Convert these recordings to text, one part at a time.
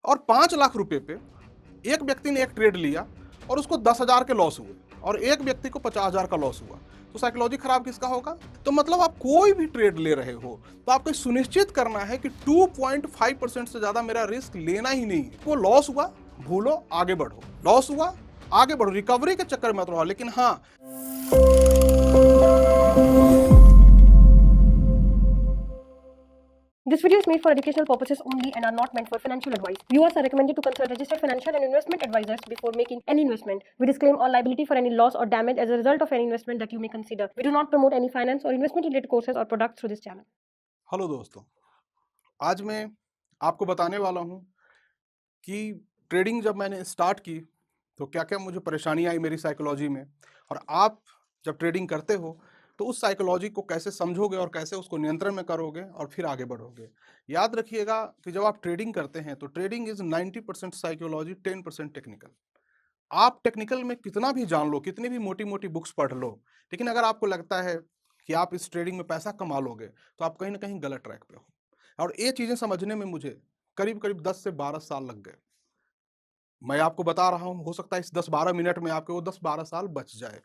और 5 लाख रुपए पे एक व्यक्ति ने एक ट्रेड लिया और उसको 10,000 के लॉस हुए और एक व्यक्ति को 50,000 का लॉस हुआ। तो साइकोलॉजी खराब किसका होगा? तो मतलब आप कोई भी ट्रेड ले रहे हो तो आपको सुनिश्चित करना है कि 2.5% से ज्यादा मेरा रिस्क लेना ही नहीं है। वो लॉस हुआ, भूलो, आगे बढ़ो। लॉस हुआ, आगे बढ़ो, रिकवरी के चक्कर में मत रहो। लेकिन हाँ, This video is made for educational purposes only and are not meant for financial advice. Viewers are recommended to consult registered financial and investment advisors before making any investment. We disclaim all liability for any loss or damage as a result of any investment that you may consider. We do not promote any finance or investment related courses or products through this channel. Hello दोस्तों, आज मैं आपको बताने वाला हूं कि trading जब मैंने स्टार्ट की तो क्या क्या मुझे परेशानी आई मेरी साइकोलॉजी में, और आप जब ट्रेडिंग करते हो तो उस साइकोलॉजी को कैसे समझोगे और कैसे उसको नियंत्रण में करोगे और फिर आगे बढ़ोगे। याद रखिएगा कि जब आप ट्रेडिंग करते हैं तो ट्रेडिंग इज 90% साइकोलॉजी, 10% टेक्निकल। आप टेक्निकल में कितना भी जान लो, कितनी भी मोटी मोटी बुक्स पढ़ लो, लेकिन अगर आपको लगता है कि आप इस ट्रेडिंग में पैसा कमा लोगे तो आप कहीं ना कहीं गलत ट्रैक पे हो। और ये चीजें समझने में मुझे करीब करीब 10 से 12 साल लग गए। मैं आपको बता रहा हूँ, हो सकता है इस 10-12 मिनट में आपके वो 10-12 साल बच जाए।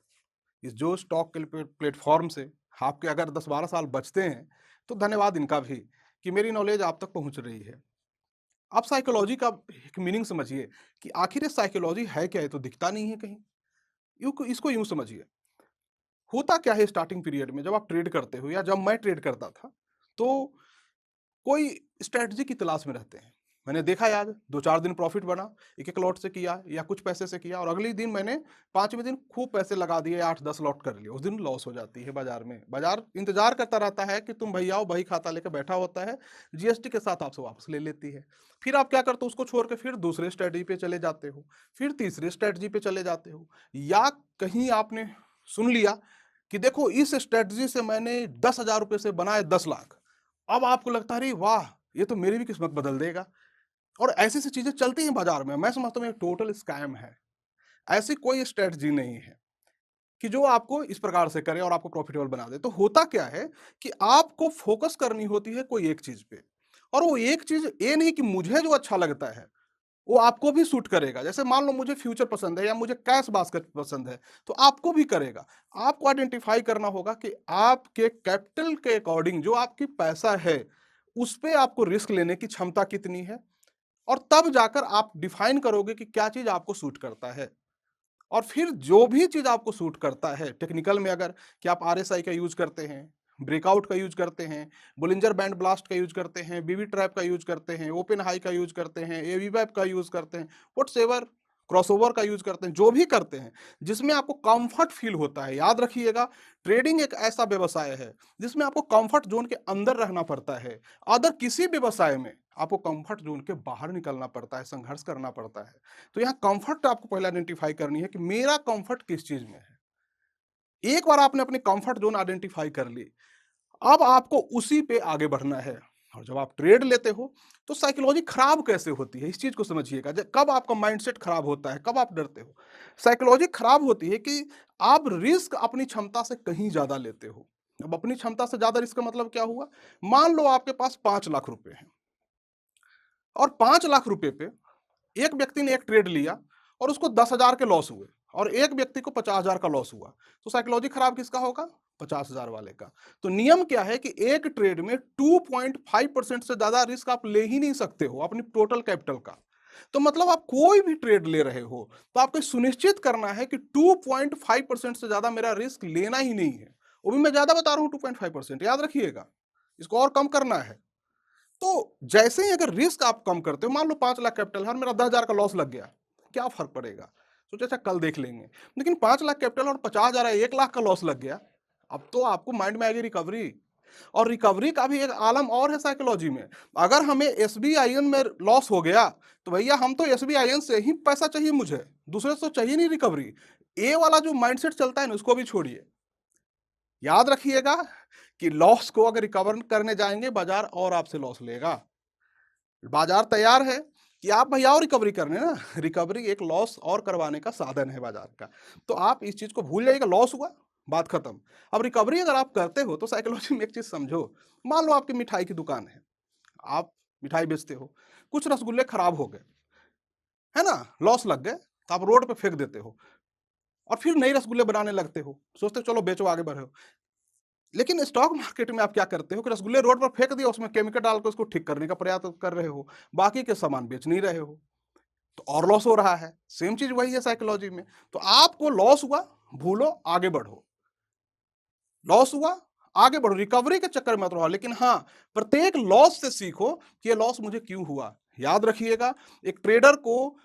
इस जो स्टॉक के प्लेटफॉर्म से आपके अगर 10-12 साल बचते हैं तो धन्यवाद इनका भी कि मेरी नॉलेज आप तक पहुंच रही है। आप साइकोलॉजी का एक मीनिंग समझिए कि आखिर ये साइकोलॉजी है क्या, है तो दिखता नहीं है कहीं। इसको यूं समझिए, होता क्या है स्टार्टिंग पीरियड में जब आप ट्रेड करते हो या जब मैं ट्रेड करता था तो कोई स्ट्रेटजी की तलाश में रहते हैं। मैंने देखा यार 2-4 दिन प्रॉफिट बना, एक-एक लॉट से किया या कुछ पैसे से किया, और अगले दिन मैंने 5वें दिन खूब पैसे लगा दिए, 8-10 लॉट कर लिए। उस दिन लॉस हो जाती है बाजार में। बाजार इंतजार करता रहता है कि तुम भैया आओ, बही खाता लेके बैठा होता है, जीएसटी के साथ आपसे वापस ले लेती है। फिर आप क्या करते हो, उसको छोड़ के फिर दूसरे स्ट्रेटजी पे चले जाते हो, फिर तीसरे स्ट्रेटजी पे चले जाते हो, या कहीं आपने सुन लिया कि देखो इस स्ट्रेटजी से मैंने 10,000 रुपए से बनाए 10 लाख। अब आपको लगता है अरे वाह! ये तो मेरी भी किस्मत बदल देगा। और ऐसी-ऐसी चीज़ें चलती हैं बाज़ार में। मैं समझता हूँ ये टोटल स्कैम है। ऐसी कोई स्ट्रैटेजी नहीं है कि जो आपको इस प्रकार से करे और आपको प्रॉफिटेबल बना दे। तो होता क्या है कि आपको फ़ोकस करनी होती है कोई एक चीज़ पे, और वो एक चीज़ ये नहीं कि मुझे जो अच्छा लगता है, वो आपको भी सूट करेगा। जैसे मान लो मुझे फ्यूचर पसंद है या मुझे कैश बास्केट पसंद है, तो आपको भी करेगा। आपको आइडेंटिफ़ाई करना होगा कि आपके कैपिटल के अकॉर्डिंग जो आपकी पैसा है, उस पे आपको रिस्क लेने की क्षमता कितनी है, और तब जाकर आप डिफाइन करोगे कि क्या चीज़ आपको सूट करता है। और फिर जो भी चीज़ आपको सूट करता है टेक्निकल में, अगर कि आप आरएसआई का यूज़ करते हैं, ब्रेकआउट का यूज़ करते हैं, बोलिंजर बैंड ब्लास्ट का यूज़ करते हैं, बीबी ट्रैप का यूज़ करते हैं, ओपन हाई का यूज़ करते हैं, एवीवैप का यूज़ करते हैं, व्हाट्सएवर क्रॉसओवर का यूज़ करते हैं, जो भी करते हैं, जिसमें आपको कंफर्ट फील होता है। याद रखिएगा, ट्रेडिंग एक ऐसा व्यवसाय है जिसमें आपको कंफर्ट ज़ोन के अंदर रहना पड़ता है। अदर किसी व्यवसाय में आपको कंफर्ट ज़ोन के बाहर निकलना पड़ता है, संघर्ष करना पड़ता है। तो यहाँ कंफर्ट आपको पहले आइडेंटिफाई करनी है कि मेरा कंफर्ट किस चीज में है। एक बार आपने अपनी कंफर्ट जोन आइडेंटिफाई कर ली, अब आपको उसी पे आगे बढ़ना है। और जब आप ट्रेड लेते हो तो साइकोलॉजी खराब कैसे होती है, इस चीज को समझिएगा। कब आपका माइंडसेट खराब होता है, कब आप डरते हो। साइकोलॉजी खराब होती है कि आप रिस्क अपनी क्षमता से कहीं ज्यादा लेते हो। अब अपनी क्षमता से ज्यादा रिस्क का मतलब क्या हुआ? मान लो आपके पास 5 लाख रुपए हैं और 5 लाख रुपए पे एक व्यक्ति ने एक ट्रेड लिया और उसको 10,000 के लॉस हुए और एक व्यक्ति को 50,000 का लॉस हुआ। तो साइकोलॉजी खराब किसका होगा? 50,000 वाले का। तो नियम क्या है कि एक ट्रेड में 2.5% से ज्यादा रिस्क आप ले ही नहीं सकते हो अपनी टोटल कैपिटल का। तो मतलब आप कोई भी ट्रेड ले रहे हो तो आपको सुनिश्चित करना है कि 2.5% से ज्यादा मेरा रिस्क लेना ही नहीं है। वो भी मैं ज्यादा बता रहा हूँ, 2.5%, याद रखिएगा। इसको और कम करना है। तो जैसे ही अगर रिस्क आप कम करते हो, मान लो 5 लाख कैपिटल है और मेरा 10,000 का लॉस लग गया, क्या फर्क पड़ेगा? सोचा अच्छा कल देख लेंगे। लेकिन 5 लाख कैपिटल और 50,000 है, 1 लाख का लॉस लग गया, अब तो आपको माइंड में आएगी रिकवरी। और रिकवरी का भी एक आलम और है साइकोलॉजी में। अगर हमें एसबीआईएन में लॉस हो गया तो भैया हम तो एसबीआईएन से ही पैसा चाहिए, मुझे दूसरे से तो चाहिए नहीं रिकवरी। ए वाला जो माइंडसेट चलता है ना, उसको भी छोड़िए। याद रखिएगा कि लॉस को अगर रिकवर करने जाएंगे, बाजार और आपसे लॉस लेगा। बाजार तैयार है कि आप भैया और रिकवरी करने ना, रिकवरी एक लॉस और करवाने का साधन है बाजार का। तो आप इस चीज को भूल जाइएगा, लॉस हुआ, बात खत्म। अब रिकवरी अगर आप करते हो तो साइकोलॉजी में एक चीज समझो। मान लो आपकी मिठाई की दुकान है, आप मिठाई बेचते हो, कुछ रसगुल्ले खराब हो गए, है ना, लॉस लग गए, तो आप रोड पे फेंक देते हो और फिर नए रसगुल्ले बनाने लगते हो, सोचते हो चलो बेचो आगे बढ़ो। लेकिन स्टॉक मार्केट में आप क्या करते हो कि रसगुल्ले रोड पर फेंक दिया, उसमें केमिकल डाल के उसको ठीक करने का प्रयास कर रहे हो, बाकी के सामान बेच नहीं रहे हो, तो और लॉस हो रहा है। सेम चीज वही है साइकोलॉजी में। तो आपको लॉस हुआ, भूलो, आगे बढ़ो। लॉस हुआ, आगे बढ़ो, रिकवरी के चक्कर में मत रहो। लेकिन हाँ, प्रत्येक लॉस से सीखो कि ये लॉस मुझे क्यों हुआ। याद रखिएगा, एक ट्रेडर को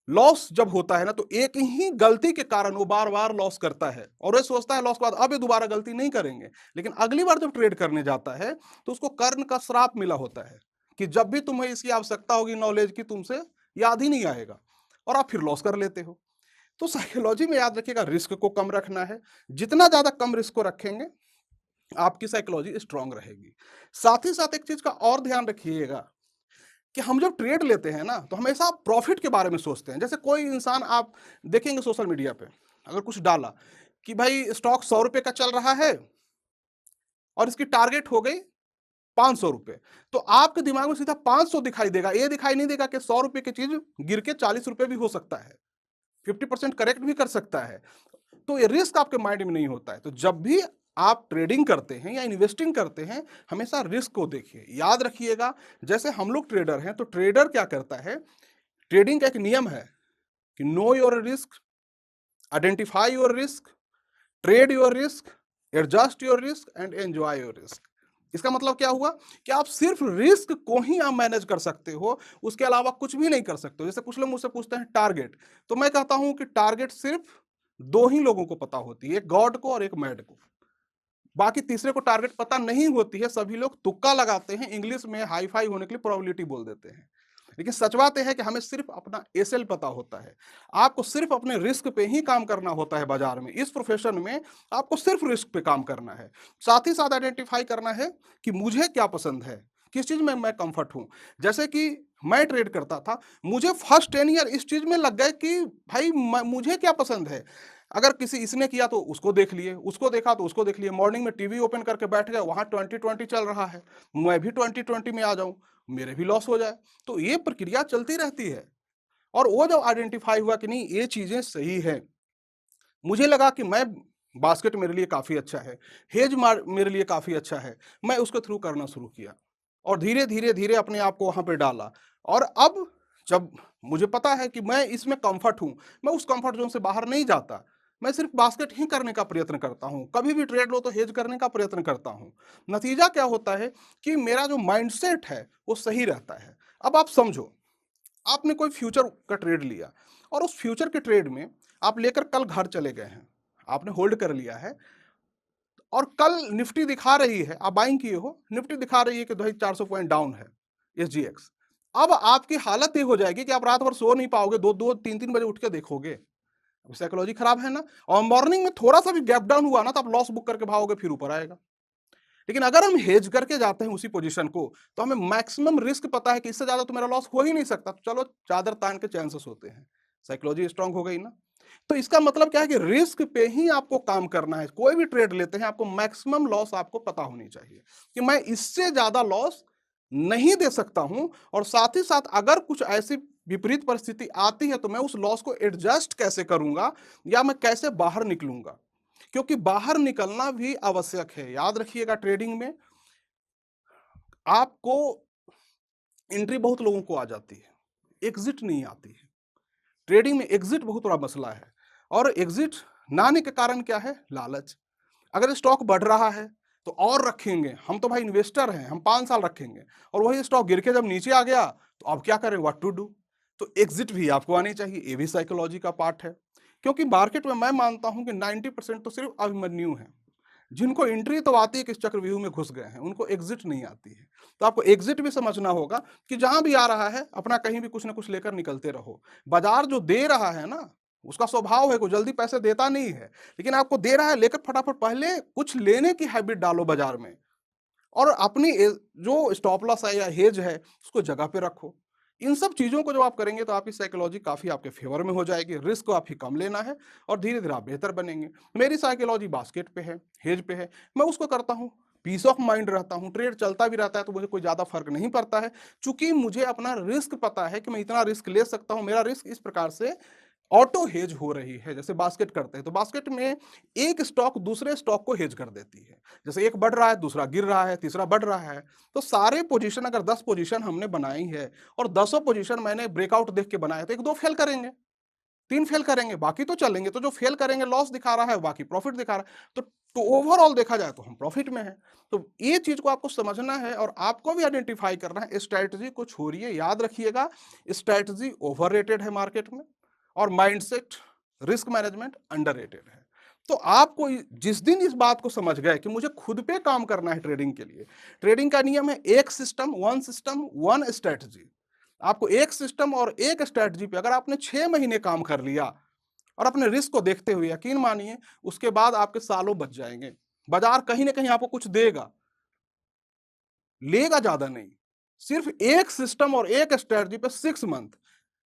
लॉस जब होता है ना, तो एक ही गलती के कारण वो बार बार लॉस करता है और वो सोचता है लॉस के बाद अब ये दोबारा गलती नहीं करेंगे। लेकिन अगली बार जब ट्रेड करने जाता है तो उसको कर्ण का श्राप मिला होता है कि जब भी तुम्हें इसकी आवश्यकता होगी नॉलेज की, तुमसे याद ही नहीं आएगा और आप फिर लॉस कर लेते हो। तो साइकोलॉजी में याद रखिएगा, रिस्क को कम रखना है। जितना ज्यादा कम रिस्क को रखेंगे, आपकी साइकोलॉजी स्ट्रांग रहेगी। साथ ही साथ एक चीज का और ध्यान रखिएगा कि हम जब ट्रेड लेते हैं ना, तो हमेशा प्रॉफिट के बारे में सोचते हैं। जैसे कोई इंसान, आप देखेंगे सोशल मीडिया पे अगर कुछ डाला कि भाई स्टॉक 100 रुपए का चल रहा है और इसकी टारगेट हो गई 500 रुपए, तो आपके दिमाग में सीधा 500 दिखाई देगा, ये दिखाई नहीं देगा कि 100 रुपए की चीज गिर के 40 रुपए भी हो सकता है, 50% करेक्ट भी कर सकता है। तो ये रिस्क आपके माइंड में नहीं होता है। तो जब भी आप ट्रेडिंग करते हैं या इन्वेस्टिंग करते हैं, हमेशा रिस्क को देखिए। याद रखिएगा, जैसे हम लोग ट्रेडर हैं, तो ट्रेडर क्या करता है, ट्रेडिंग का एक नियम है कि know your risk, identify your risk, trade your risk, adjust your risk and enjoy your risk. इसका मतलब क्या हुआ कि आप सिर्फ रिस्क को ही आप मैनेज कर सकते हो, उसके अलावा कुछ भी नहीं कर सकते हो। जैसे कुछ लोग मुझसे पूछते हैं टारगेट, तो मैं कहता हूं कि टारगेट सिर्फ दो ही लोगों को पता होती है, एक गॉड को और एक मैड को। बाकी तीसरे को टारगेट पता नहीं होती है। सभी लोग तुक्का लगाते हैं, इंग्लिश में हाई फाई होने के लिए प्रोबेबिलिटी बोल देते हैं। लेकिन सच बात यह है कि हमें सिर्फ अपना एसएल पता होता है। आपको सिर्फ अपने रिस्क पे ही काम करना होता है। बाजार में, इस प्रोफेशन में आपको सिर्फ रिस्क पे काम करना है। साथ ही साथ आइडेंटिफाई करना है कि मुझे क्या पसंद है, किस चीज में मैं कंफर्ट हूं। जैसे कि मैं ट्रेड करता था, मुझे फर्स्ट 10 ईयर इस चीज में लग गए कि भाई मुझे क्या पसंद है। अगर किसी इसने किया तो उसको देख लिए, उसको देखा तो उसको देख लिए, मॉर्निंग में टीवी ओपन करके बैठ गए, वहां 2020 चल रहा है, मैं भी 2020 में आ जाऊं, मेरे भी लॉस हो जाए। तो ये प्रक्रिया चलती रहती है। और वो जब आइडेंटिफाई हुआ कि नहीं ये चीजें सही है, मुझे लगा कि मैं बास्केट मेरे लिए काफी अच्छा है, हेज मेरे लिए काफी अच्छा है, मैं उसके थ्रू करना शुरू किया और धीरे धीरे धीरे अपने आप को वहां पे डाला। और अब जब मुझे पता है कि मैं इसमें कंफर्ट हूं, मैं उस कंफर्ट जोन से बाहर नहीं जाता। मैं सिर्फ बास्केट ही करने का प्रयत्न करता हूं, कभी भी ट्रेड लो तो हेज करने का प्रयत्न करता हूं। नतीजा क्या होता है कि मेरा जो माइंडसेट है वो सही रहता है। अब आप समझो, आपने कोई फ्यूचर का ट्रेड लिया और उस फ्यूचर के ट्रेड में आप लेकर कल घर चले गए हैं, आपने होल्ड कर लिया है और कल निफ्टी दिखा रही है, आप बाइंग किए हो, निफ्टी दिखा रही है कि भाई 400 पॉइंट डाउन है एसजीएक्स। अब आपकी हालत ये हो जाएगी कि आप रात भर सो नहीं पाओगे, 2-2 3-3 बजे उठ के देखोगे। साइकोलॉजी खराब है ना। और मॉर्निंग में थोड़ा सा भी गैप डाउन हुआ ना, तो आप लॉस बुक करके भागोगे, फिर ऊपर आएगा। लेकिन अगर हम हेज करके जाते हैं उसी पोजीशन को, तो हमें मैक्सिमम रिस्क पता है कि इससे ज्यादा तो मेरा लॉस हो ही नहीं सकता, तो चलो चादर तान के चैन से सोते हैं। साइकोलॉजी स्ट्रांग हो गई ना। तो इसका मतलब क्या है कि रिस्क पे ही आपको काम करना है। कोई भी ट्रेड लेते हैं, आपको मैक्सिमम लॉस आपको पता होनी चाहिए कि मैं इससे ज्यादा लॉस नहीं दे सकता हूं। और साथ ही साथ अगर कुछ ऐसी विपरीत परिस्थिति आती है, तो मैं उस लॉस को एडजस्ट कैसे करूंगा या मैं कैसे बाहर निकलूंगा, क्योंकि बाहर निकलना भी आवश्यक है। याद रखिएगा, ट्रेडिंग में आपको एंट्री बहुत लोगों को आ जाती है, एग्जिट नहीं आती है। ट्रेडिंग में एग्जिट बहुत बड़ा मसला है। और एग्जिट ना आने के कारण क्या है, लालच। अगर स्टॉक बढ़ रहा है तो और रखेंगे, हम तो भाई इन्वेस्टर हैं, हम 5 साल रखेंगे, और वही स्टॉक गिर के जब नीचे आ गया तो अब क्या करें, व्हाट टू डू। तो एग्जिट भी आपको आनी चाहिए, ये भी साइकोलॉजी का पार्ट है। क्योंकि मार्केट में मैं मानता हूं कि 90% तो सिर्फ अभिमन्यु है। जिनको एंट्री तो आती है कि इस चक्रव्यूह में घुस गए हैं, उनको एग्जिट नहीं आती है। तो आपको एग्जिट भी समझना होगा कि जहां भी आ रहा है अपना कहीं भी कुछ ना कुछ लेकर निकलते रहो। बाजार जो दे रहा है ना, उसका स्वभाव है, कोई जल्दी पैसे देता नहीं है, लेकिन आपको दे रहा है, लेकर फटाफट पहले कुछ लेने की हैबिट डालो बाजार में। और अपनी जो स्टॉप लॉस है या हेज है उसको जगह पे रखो। इन सब चीजों को जब आप करेंगे तो आपकी साइकोलॉजी काफी आपके फेवर में हो जाएगी। रिस्क को आप ही कम लेना है और धीरे धीरे आप बेहतर बनेंगे। मेरी साइकोलॉजी बास्केट पे है, हेज पे है, मैं उसको करता हूँ पीस ऑफ माइंड रहता हूँ, ट्रेड चलता भी रहता है तो मुझे कोई ज़्यादा फ़र्क नहीं पड़ता है, चूँकि मुझे अपना रिस्क पता है कि मैं इतना रिस्क ले सकता हूँ, मेरा रिस्क इस प्रकार से ऑटो हेज हो रही है। जैसे बास्केट करते हैं, तो बास्केट में एक स्टॉक दूसरे स्टॉक को हेज कर देती है। जैसे एक बढ़ रहा है, दूसरा गिर रहा है, तीसरा बढ़ रहा है, तो सारे पोजीशन अगर 10 पोजीशन हमने बनाई है और दसों पोजीशन मैंने ब्रेकआउट देख के बनाया, तो 1-2 फेल करेंगे, 3 फेल करेंगे, बाकी तो चलेंगे। तो जो फेल करेंगे लॉस दिखा रहा है, बाकी प्रॉफिट दिखा रहा है। तो ओवरऑल देखा जाए तो हम प्रॉफिट में हैं। तो ये चीज़ को आपको समझना है और आपको भी आइडेंटिफाई करना है। स्ट्रैटेजी को छोड़िए, याद रखिएगा स्ट्रैटेजी ओवररेटेड है मार्केट में और माइंडसेट रिस्क मैनेजमेंट अंडररेटेड है। तो आपको जिस दिन इस बात को समझ गए कि मुझे खुद पे काम करना है ट्रेडिंग के लिए, ट्रेडिंग का नियम है एक सिस्टम, वन स्ट्रैटेजी। आपको एक सिस्टम और एक स्ट्रैटेजी पे अगर आपने 6 महीने काम कर लिया और अपने रिस्क को देखते हुए, यकीन मानिए उसके बाद आपके सालों बच जाएंगे। बाजार कहीं ना कहीं आपको कुछ देगा, लेगा ज्यादा नहीं। सिर्फ एक सिस्टम और एक स्ट्रैटेजी पे 6 मंथ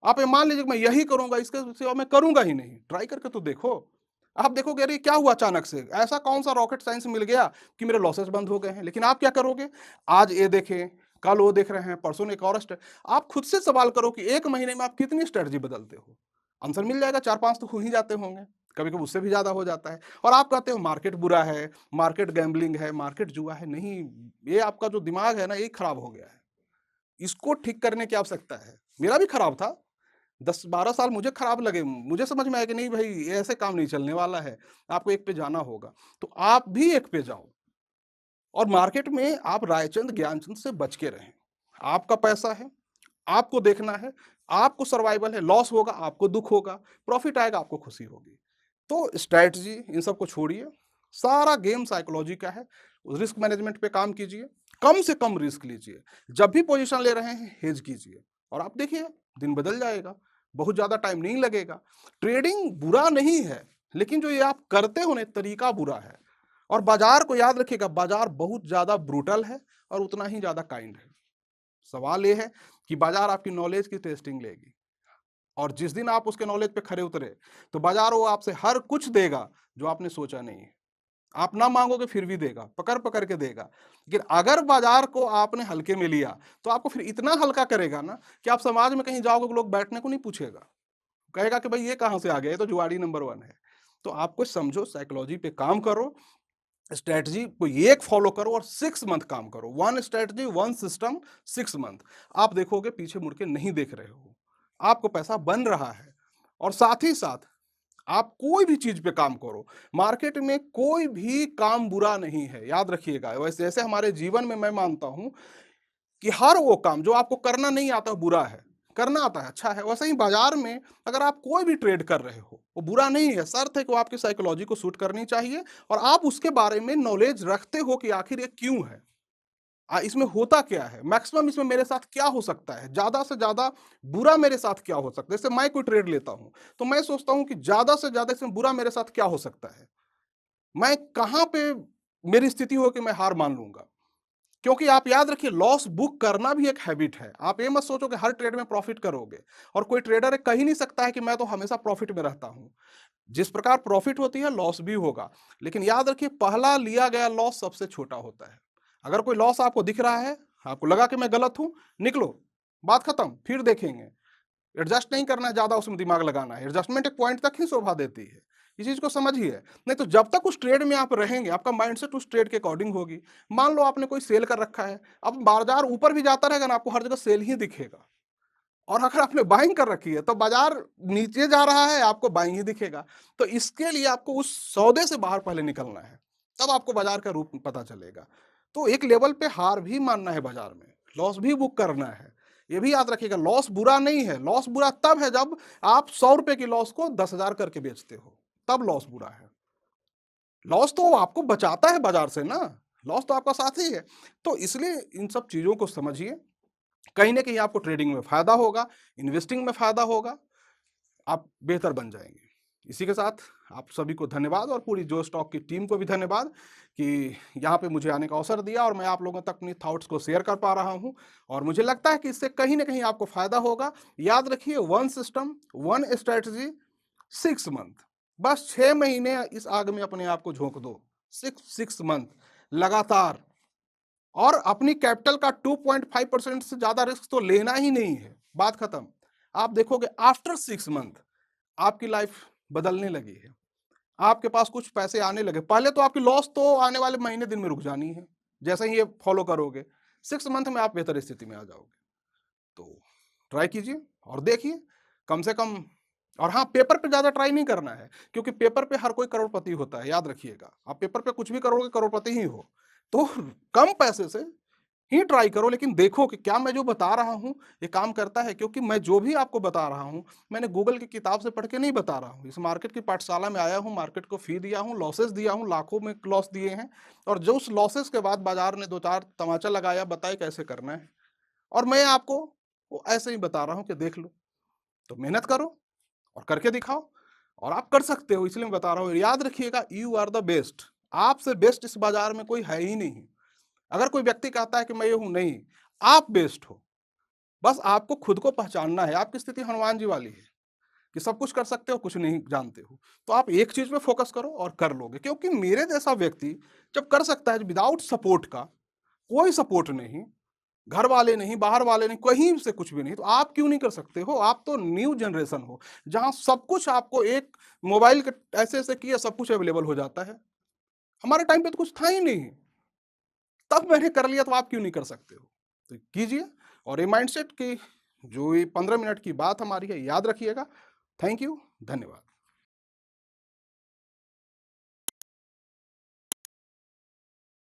आप ये मान लीजिए मैं यही करूंगा, इसके सिवा मैं करूंगा ही नहीं। ट्राई करके तो देखो, आप देखोगे अरे क्या हुआ अचानक से, ऐसा कौन सा रॉकेट साइंस मिल गया कि मेरे लॉसेस बंद हो गए हैं। लेकिन आप क्या करोगे, आज ये देखें, कल वो देख रहे हैं, परसों ने एक और आप खुद से सवाल करो कि 1 महीने में आप कितनी स्ट्रेटजी बदलते हो। आंसर मिल जाएगा, 4-5 तो हो ही जाते होंगे, कभी-कभी उससे भी ज़्यादा हो जाता है। और आप कहते हो मार्केट बुरा है, मार्केट गैम्बलिंग है, मार्केट जुआ है। नहीं, ये आपका जो दिमाग है ना, यही खराब हो गया है। इसको ठीक करने की आवश्यकता है। मेरा भी खराब था, 10-12 साल मुझे खराब लगे, मुझे समझ में आया कि नहीं भाई, ये ऐसे काम नहीं चलने वाला है, आपको एक पे जाना होगा। तो आप भी एक पे जाओ और मार्केट में आप रायचंद ज्ञानचंद से बच के रहें। आपका पैसा है, आपको देखना है, आपको सर्वाइवल है, लॉस होगा आपको दुख होगा, प्रॉफिट आएगा आपको खुशी होगी। तो स्ट्रैटेजी इन सबको छोड़िए, सारा गेम साइकोलॉजी का है। रिस्क मैनेजमेंट पे काम कीजिए, कम से कम रिस्क लीजिए, जब भी पोजीशन ले रहे हैं हेज कीजिए और आप देखिए दिन बदल जाएगा, बहुत ज़्यादा टाइम नहीं लगेगा। ट्रेडिंग बुरा नहीं है, लेकिन जो ये आप करते हो ना तरीका बुरा है। और बाजार को याद रखिएगा, बाजार बहुत ज़्यादा ब्रूटल है और उतना ही ज़्यादा काइंड है। सवाल ये है कि बाजार आपकी नॉलेज की टेस्टिंग लेगी और जिस दिन आप उसके नॉलेज पे खरे उतरे तो बाजार वो आपसे हर कुछ देगा जो आपने सोचा नहीं है। आप ना मांगोगे फिर भी देगा, पकड़ पकड़ के देगा। लेकिन अगर बाजार को आपने हल्के में लिया तो आपको फिर इतना हल्का करेगा ना कि आप समाज में कहीं जाओगे, लोग बैठने को नहीं पूछेगा, कहेगा कि भाई ये कहां से आ गया, ये तो जुआड़ी नंबर 1 है। तो आपको समझो, साइकोलॉजी पे काम करो, स्ट्रेटजी को एक फॉलो करो और 6 मंथ काम करो। 1 स्ट्रेटजी 1 सिस्टम 6 मंथ। आप देखोगे पीछे मुड़ के नहीं देख रहे हो, आपको पैसा बन रहा है। और साथ ही साथ आप कोई भी चीज पे काम करो, मार्केट में कोई भी काम बुरा नहीं है, याद रखिएगा। वैसे जैसे हमारे जीवन में मैं मानता हूं कि हर वो काम जो आपको करना नहीं आता बुरा है, करना आता है अच्छा है, वैसे ही बाजार में अगर आप कोई भी ट्रेड कर रहे हो वो बुरा नहीं है। शर्त है कि वो आपकी साइकोलॉजी को सूट करनी चाहिए और आप उसके बारे में नॉलेज रखते हो कि आखिर ये क्यों है, इसमें होता क्या है, मैक्सिमम इसमें मेरे साथ क्या हो सकता है, ज्यादा से ज्यादा बुरा मेरे साथ क्या हो सकता है। जैसे मैं कोई ट्रेड लेता हूं तो मैं सोचता हूं कि ज्यादा से ज्यादा इसमें बुरा मेरे साथ क्या हो सकता है, मैं कहां पे मेरी स्थिति हो कि मैं हार मान लूंगा। क्योंकि आप याद रखिए, लॉस बुक करना भी एक हैबिट है। आप ये मत सोचो कि हर ट्रेड में प्रॉफिट करोगे, और कोई ट्रेडर कह ही नहीं सकता है कि मैं तो हमेशा प्रॉफिट में रहता हूं। जिस प्रकार प्रॉफिट होती है लॉस भी होगा, लेकिन याद रखिए पहला लिया गया लॉस सबसे छोटा होता है। अगर कोई लॉस आपको दिख रहा है, आपको लगा कि मैं गलत हूं, निकलो, बात खत्म, फिर देखेंगे। एडजस्ट नहीं करना है, ज्यादा उसमें दिमाग लगाना है। एडजस्टमेंट एक पॉइंट तक ही शोभा देती है, इस चीज को समझिए। नहीं तो जब तक उस ट्रेड में आप रहेंगे, आपका माइंडसेट उस ट्रेड के अकॉर्डिंग होगी। मान लो आपने कोई सेल कर रखा है, अब बाजार ऊपर भी जाता रहेगा ना, आपको हर जगह सेल ही दिखेगा। और अगर आपने बाइंग कर रखी है तो बाजार नीचे जा रहा है, आपको बाइंग ही दिखेगा। तो इसके लिए आपको उस सौदे से बाहर पहले निकलना है, तब आपको बाजार का रूप पता चलेगा। तो एक लेवल पे हार भी मानना है बाजार में, लॉस भी बुक करना है। ये भी याद रखिएगा, लॉस बुरा नहीं है। लॉस बुरा तब है जब आप 100 रुपए की लॉस को 10,000 करके बेचते हो, तब लॉस बुरा है। लॉस तो आपको बचाता है बाजार से ना, लॉस तो आपका साथी है। तो इसलिए इन सब चीजों को समझिए, कहीं ना कहीं आपको ट्रेडिंग में फायदा होगा, इन्वेस्टिंग में फायदा होगा, आप बेहतर बन जाएंगे। इसी के साथ आप सभी को धन्यवाद और पूरी जो स्टॉक की टीम को भी धन्यवाद कि यहाँ पे मुझे आने का अवसर दिया और मैं आप लोगों तक अपनी थॉट्स को शेयर कर पा रहा हूँ। और मुझे लगता है कि इससे कहीं ना कहीं आपको फायदा होगा। याद रखिए, 1 सिस्टम 1 स्ट्रेटजी 6 मंथ, बस 6 महीने इस आग में अपने आप को झोंक दो। 6 मंथ लगातार और अपनी कैपिटल का 2.5% से ज़्यादा रिस्क तो लेना ही नहीं है, बात खत्म। आप देखोगे आफ्टर 6 मंथ आपकी लाइफ बदलने लगी है, आपके पास कुछ पैसे आने लगे। पहले तो आपकी लॉस तो आने वाले महीने दिन में रुक जानी है, जैसे ही ये फॉलो करोगे 6 मंथ में आप बेहतर स्थिति में आ जाओगे। तो ट्राई कीजिए और देखिए, कम से कम। और हाँ, पेपर पे ज़्यादा ट्राई नहीं करना है, क्योंकि पेपर पे हर कोई करोड़पति होता है, याद रखिएगा। आप पेपर पे कुछ भी करोगे, करोड़पति ही हो। तो कम पैसे से ही ट्राई करो, लेकिन देखो कि क्या मैं जो बता रहा हूँ ये काम करता है। क्योंकि मैं जो भी आपको बता रहा हूँ, मैंने गूगल की किताब से पढ़ के नहीं बता रहा हूँ। इस मार्केट की पाठशाला में आया हूँ, मार्केट को फी दिया हूँ, लॉसेस दिया हूँ, लाखों में लॉस दिए हैं। और जो उस लॉसेस के बाद बाजार ने 2-4 तमाचा लगाया, बताए कैसे करना है, और मैं आपको वो ऐसे ही बता रहा हूँ कि देख लो। तो मेहनत करो और करके दिखाओ, और आप कर सकते हो, इसलिए मैं बता रहा हूँ। याद रखिएगा, यू आर द बेस्ट। आपसे बेस्ट इस बाजार में कोई है ही नहीं। अगर कोई व्यक्ति कहता है कि मैं ये हूं, नहीं, आप बेस्ट हो। बस आपको खुद को पहचानना है। आपकी स्थिति हनुमान जी वाली है कि सब कुछ कर सकते हो, कुछ नहीं जानते हो। तो आप एक चीज पे फोकस करो और कर लोगे। क्योंकि मेरे जैसा व्यक्ति जब कर सकता है विदाउट सपोर्ट का, कोई सपोर्ट नहीं, घर वाले नहीं, बाहर वाले नहीं, कहीं से कुछ भी नहीं, तो आप क्यों नहीं कर सकते हो? आप तो न्यू जनरेशन हो, जहां सब कुछ आपको एक मोबाइल के ऐसे ऐसे किए सब कुछ अवेलेबल हो जाता है। हमारे टाइम पे तो कुछ था ही नहीं, तब मैंने कर लिया, तो आप क्यों नहीं कर सकते हो? तो कीजिए। और ये माइंडसेट की जो ये 15 मिनट की बात हमारी है, याद रखिएगा। थैंक यू, धन्यवाद।